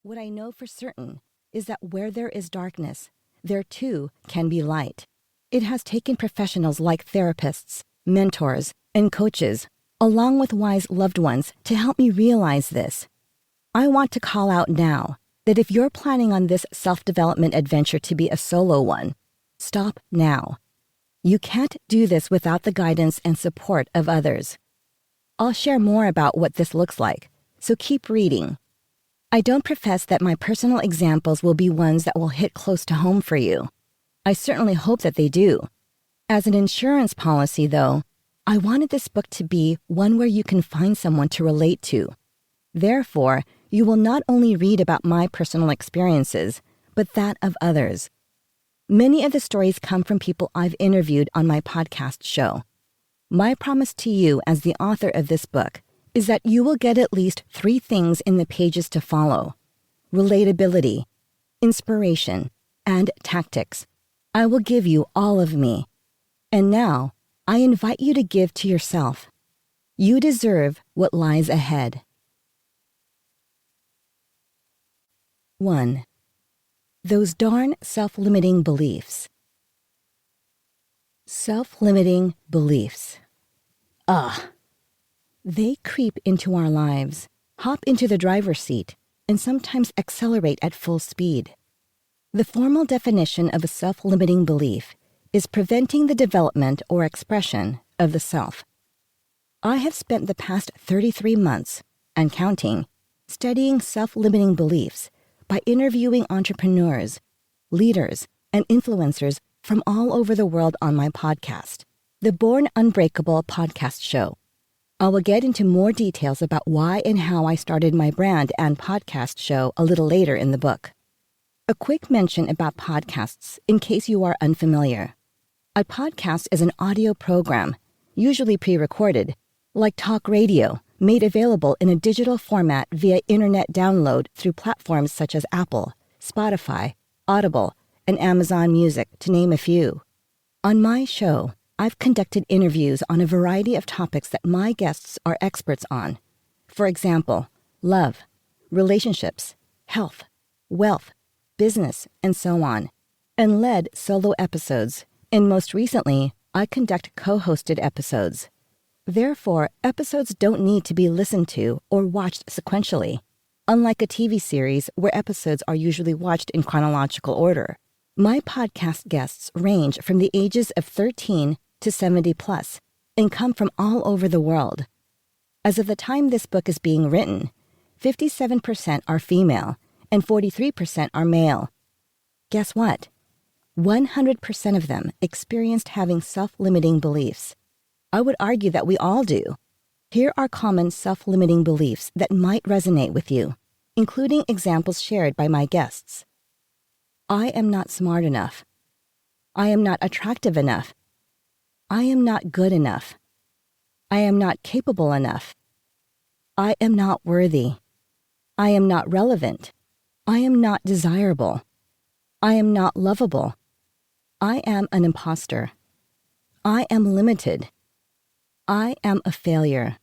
What I know for certain is that where there is darkness, there too can be light. It has taken professionals like therapists, mentors, and coaches, along with wise loved ones, to help me realize this. I want to call out now that if you're planning on this self-development adventure to be a solo one, stop now. You can't do this without the guidance and support of others. I'll share more about what this looks like, so keep reading. I don't profess that my personal examples will be ones that will hit close to home for you. I certainly hope that they do. As an insurance policy, though, I wanted this book to be one where you can find someone to relate to. Therefore, you will not only read about my personal experiences, but that of others. Many of the stories come from people I've interviewed on my podcast show. My promise to you as the author of this book is that you will get at least 3 things in the pages to follow: relatability, inspiration, and tactics. I will give you all of me. And now, I invite you to give to yourself. You deserve what lies ahead. 1. Those darn self-limiting beliefs. Self-limiting beliefs. They creep into our lives, hop into the driver's seat, and sometimes accelerate at full speed. The formal definition of a self-limiting belief is preventing the development or expression of the self. I have spent the past 33 months, and counting, studying self-limiting beliefs by interviewing entrepreneurs, leaders, and influencers from all over the world on my podcast, the Born Unbreakable podcast show. I will get into more details about why and how I started my brand and podcast show a little later in the book. A quick mention about podcasts in case you are unfamiliar. A podcast is an audio program, usually pre-recorded, like talk radio, made available in a digital format via internet download through platforms such as Apple, Spotify, Audible, and Amazon Music, to name a few. On my show, I've conducted interviews on a variety of topics that my guests are experts on. For example, love, relationships, health, wealth, business, and so on, and led solo episodes, and most recently, I conduct co-hosted episodes. Therefore, episodes don't need to be listened to or watched sequentially, unlike a TV series where episodes are usually watched in chronological order. My podcast guests range from the ages of 13 to 70 plus and come from all over the world. As of the time this book is being written, 57% are female and 43% are male. Guess what? 100% of them experienced having self-limiting beliefs. I would argue that we all do. Here are common self-limiting beliefs that might resonate with you, including examples shared by my guests. I am not smart enough. I am not attractive enough. I am not good enough. I am not capable enough. I am not worthy. I am not relevant. I am not desirable. I am not lovable. I am an imposter. I am limited. I am a failure.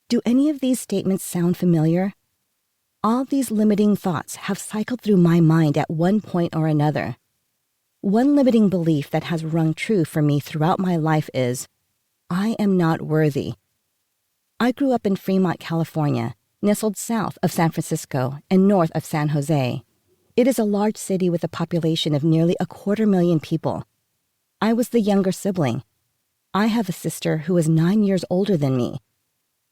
Do any of these statements sound familiar? All these limiting thoughts have cycled through my mind at one point or another. One limiting belief that has rung true for me throughout my life is, I am not worthy. I grew up in Fremont, California, nestled south of San Francisco and north of San Jose. It is a large city with a population of nearly 250,000 people. I was the younger sibling. I have a sister who is 9 years older than me.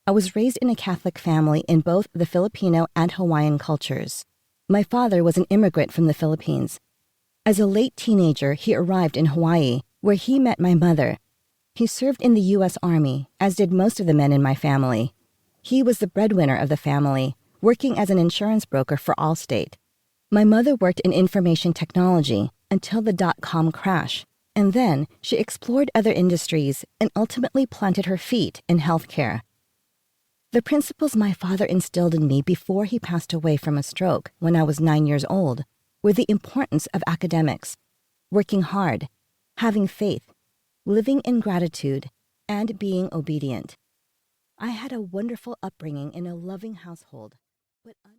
I was raised in a Catholic family in both the Filipino and Hawaiian cultures. My father was an immigrant from the Philippines. As a late teenager, he arrived in Hawaii, where he met my mother. He served in the U.S. Army, as did most of the men in my family. He was the breadwinner of the family, working as an insurance broker for Allstate. My mother worked in information technology until the dot-com crash, and then she explored other industries and ultimately planted her feet in healthcare. The principles my father instilled in me before he passed away from a stroke when I was 9 years old were the importance of academics, working hard, having faith, living in gratitude, and being obedient. I had a wonderful upbringing in a loving household, but